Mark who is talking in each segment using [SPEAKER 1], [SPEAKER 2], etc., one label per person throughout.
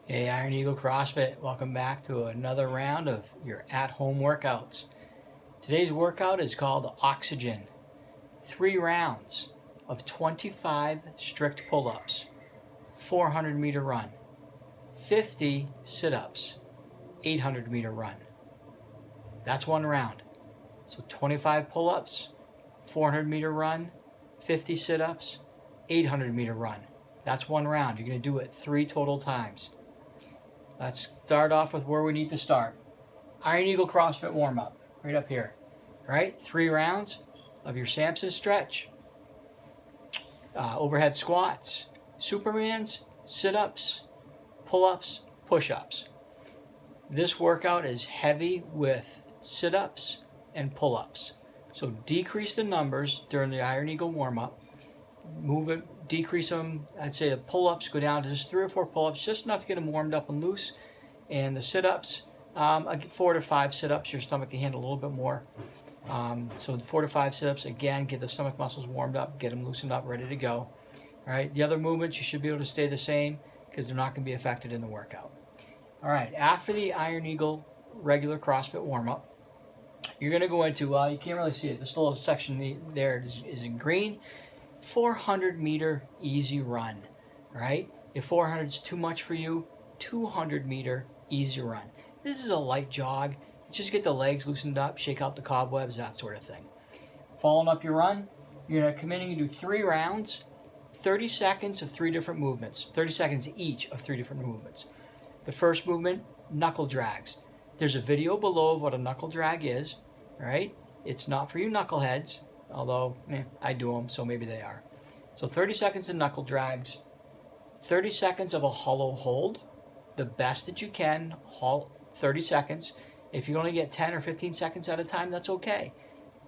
[SPEAKER 1] Hey, Iron Eagle CrossFit, welcome back to another round of your at-home workouts. Today's workout is called Oxygen. 3 rounds of 25 strict pull-ups, 400-meter run, 50 sit-ups, 800-meter run. That's one round. So 25 pull-ups, 400-meter run, 50 sit-ups, 800-meter run. That's one round. You're going to do it 3 total times. Let's start off with where we need to start. Iron Eagle CrossFit warm-up, right up here. All right, 3 rounds of your Samson stretch, overhead squats, Supermans, sit-ups, pull-ups, push-ups. This workout is heavy with sit-ups and pull-ups. So decrease the numbers during the Iron Eagle warm-up. Move it, decrease them. I'd say the pull-ups go down to just 3 or 4 pull-ups, just enough to get them warmed up and loose. And the sit-ups, 4 to 5 sit-ups, your stomach can handle a little bit more. So 4 to 5 sit-ups, again, get the stomach muscles warmed up, get them loosened up, ready to go. All right, the other movements, you should be able to stay the same because they're not going to be affected in the workout. All right, after the Iron Eagle regular CrossFit warm-up, you're going to go into, you can't really see it, this little section there is in green, 400-meter easy run, right? If 400 is too much for you, 200-meter easy run. This is a light jog. Just get the legs loosened up, shake out the cobwebs, that sort of thing. Following up your run, you're going to come in and you do 3 rounds, 30 seconds of 3 different movements, 30 seconds each of 3 different movements. The first movement, knuckle drags. There's a video below of what a knuckle drag is, right? It's not for you knuckleheads, although I do them, so maybe they are. So 30 seconds of knuckle drags, 30 seconds of a hollow hold, the best that you can, 30 seconds. If you only get 10 or 15 seconds at a time, that's okay.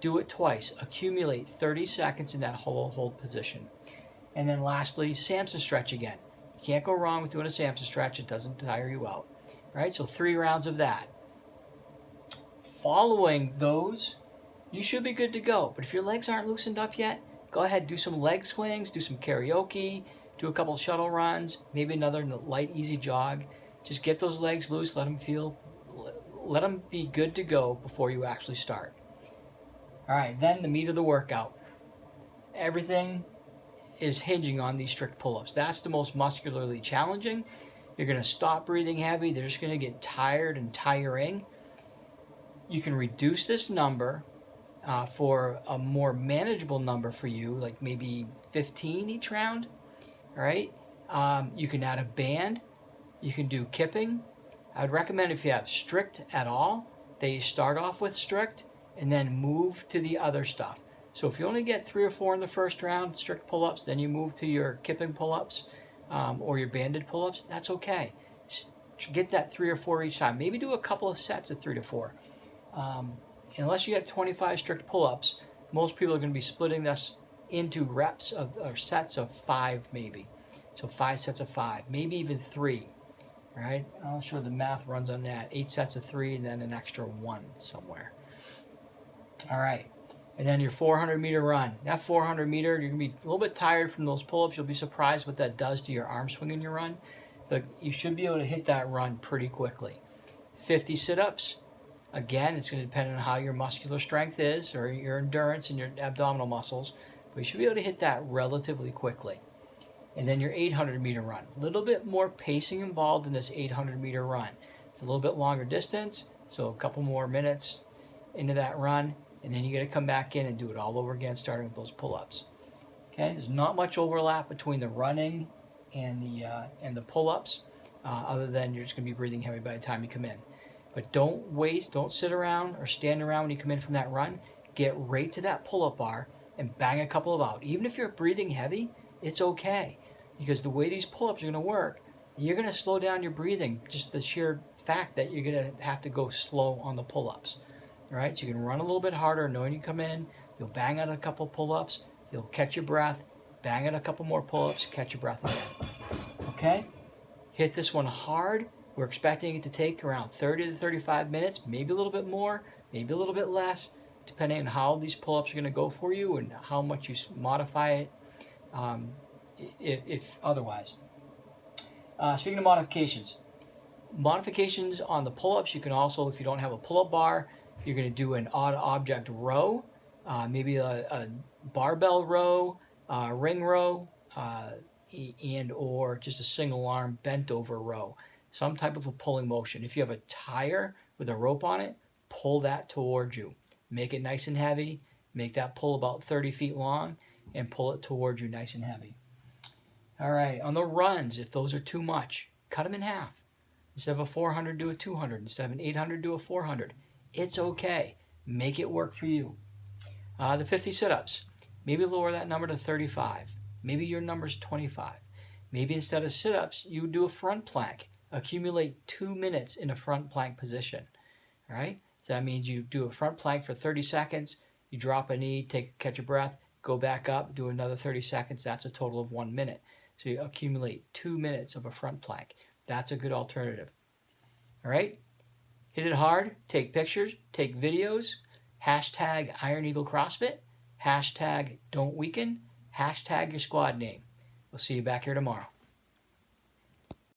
[SPEAKER 1] Do it twice. Accumulate 30 seconds in that hollow hold position. And then lastly, Samson stretch again. You can't go wrong with doing a Samson stretch. It doesn't tire you out. All right, so 3 rounds of that. Following those, you should be good to go. But if your legs aren't loosened up yet, go ahead, do some leg swings, do some karaoke, do a couple of shuttle runs, maybe another light, easy jog. Just get those legs loose, let them be good to go before you actually start. All right, then the meat of the workout. Everything is hinging on these strict pull-ups. That's the most muscularly challenging. You're going to stop breathing heavy. They're just going to get tired and tiring. You can reduce this number for a more manageable number for you, like maybe 15 each round. All right. You can add a band. You can do kipping. I would recommend if you have strict at all, that you start off with strict and then move to the other stuff. So if you only get 3 or 4 in the first round, strict pull-ups, then you move to your kipping pull-ups or your banded pull-ups, that's okay. Get that 3 or 4 each time. Maybe do a couple of sets of 3 to 4. Unless you get 25 strict pull-ups, most people are going to be splitting this into reps or sets of 5 maybe. So 5 sets of 5, maybe even 3. All right, I'm not sure the math runs on that. 8 sets of 3 and then an extra 1 somewhere. All right, and then your 400-meter run. That 400-meter, you're going to be a little bit tired from those pull-ups. You'll be surprised what that does to your arm swing in your run, but you should be able to hit that run pretty quickly. 50 sit-ups. Again, it's going to depend on how your muscular strength is or your endurance and your abdominal muscles, but you should be able to hit that relatively quickly. And then your 800-meter run. A little bit more pacing involved in this 800-meter run. It's a little bit longer distance, so a couple more minutes into that run, and then you got to come back in and do it all over again, starting with those pull-ups. Okay, there's not much overlap between the running and the pull-ups, other than you're just going to be breathing heavy by the time you come in. But don't sit around or stand around when you come in from that run. Get right to that pull-up bar and bang a couple of out. Even if you're breathing heavy, it's okay. Because the way these pull-ups are going to work, you're going to slow down your breathing. Just the sheer fact that you're going to have to go slow on the pull-ups. All right, so you can run a little bit harder knowing you come in. You'll bang out a couple pull-ups. You'll catch your breath. Bang out a couple more pull-ups. Catch your breath again. Okay? Hit this one hard. We're expecting it to take around 30 to 35 minutes, maybe a little bit more, maybe a little bit less, depending on how these pull-ups are going to go for you and how much you modify it, if otherwise. Speaking of modifications, Modifications on the pull-ups, you can also, if you don't have a pull-up bar, you're going to do an odd object row, maybe a barbell row, ring row, and or just a single arm bent over row. Some type of a pulling motion. If you have a tire with a rope on it, pull that towards you. Make it nice and heavy. Make that pull about 30 feet long and pull it towards you nice and heavy. All right, on the runs, if those are too much, cut them in half. Instead of a 400, do a 200. Instead of an 800, do a 400. It's okay. Make it work for you. The 50 sit-ups, maybe lower that number to 35. Maybe your number's 25. Maybe instead of sit-ups, you do a front plank. Accumulate 2 minutes in a front plank position. All right? So that means you do a front plank for 30 seconds, you drop a knee, catch a breath, go back up, do another 30 seconds. That's a total of 1 minute. So you accumulate 2 minutes of a front plank. That's a good alternative. All right? Hit it hard. Take pictures. Take videos. Hashtag Iron Eagle CrossFit. Hashtag Don't Weaken. Hashtag your squad name. We'll see you back here tomorrow.